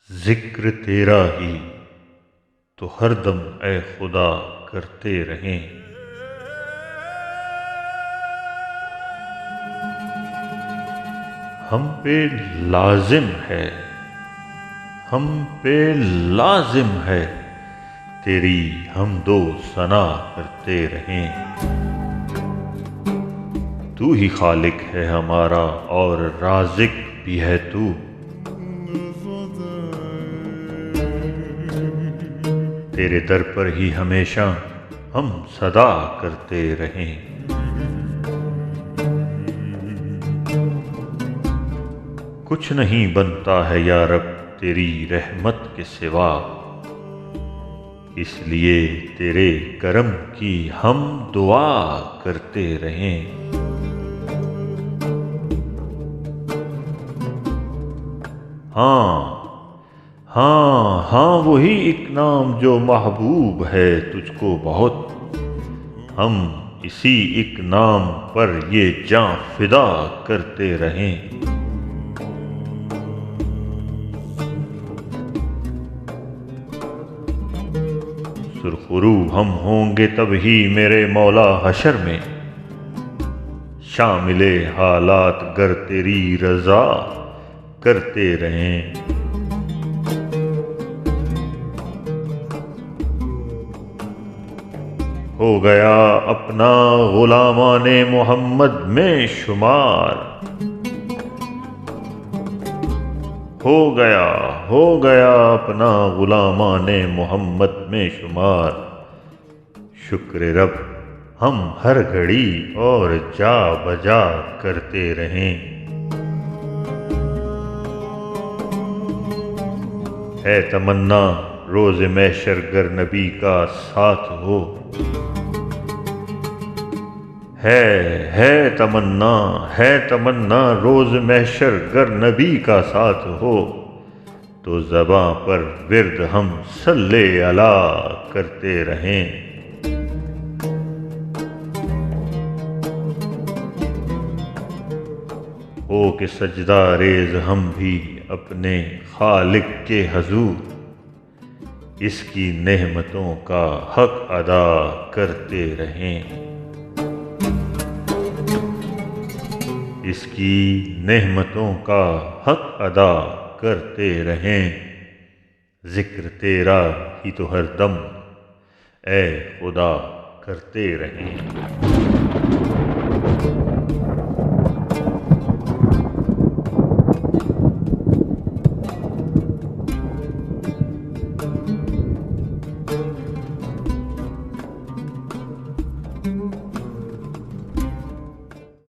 ذکر تیرا ہی تو ہر دم اے خدا کرتے رہیں۔ ہم پہ لازم ہے ہم پہ لازم ہے تیری حمد و ثنا کرتے رہیں۔ تو ہی خالق ہے ہمارا اور رازق بھی ہے تو، تیرے در پر ہی ہمیشہ ہم صدا کرتے رہیں۔ کچھ نہیں بنتا ہے یا رب تیری رحمت کے سوا، اس لیے تیرے کرم کی ہم دعا کرتے رہیں۔ ہاں ہاں ہاں وہی ایک نام جو محبوب ہے تجھ کو بہت، ہم اسی ایک نام پر یہ جاں فدا کرتے رہیں۔ سرخرو ہم ہوں گے تب ہی میرے مولا حشر میں، شامل حالات گر تیری رضا کرتے رہیں۔ ہو گیا اپنا غلامان محمد میں شمار، ہو گیا اپنا غلامان محمد میں شمار۔ شکر رب ہم ہر گھڑی اور جا بجا کرتے رہیں۔ ہے تمنا روز محشر گر نبی کا ساتھ ہو، ہے تمنا روز محشر گر نبی کا ساتھ ہو، تو زباں پر ورد ہم صلی علی کرتے رہیں۔ ہو کہ سجدہ ریز ہم بھی اپنے خالق کے حضور، اس کی نعمتوں کا حق ادا کرتے رہیں۔ اس کی نعمتوں کا حق ادا کرتے رہیں۔ ذکر تیرا ہی تو ہر دم اے خدا کرتے رہیں۔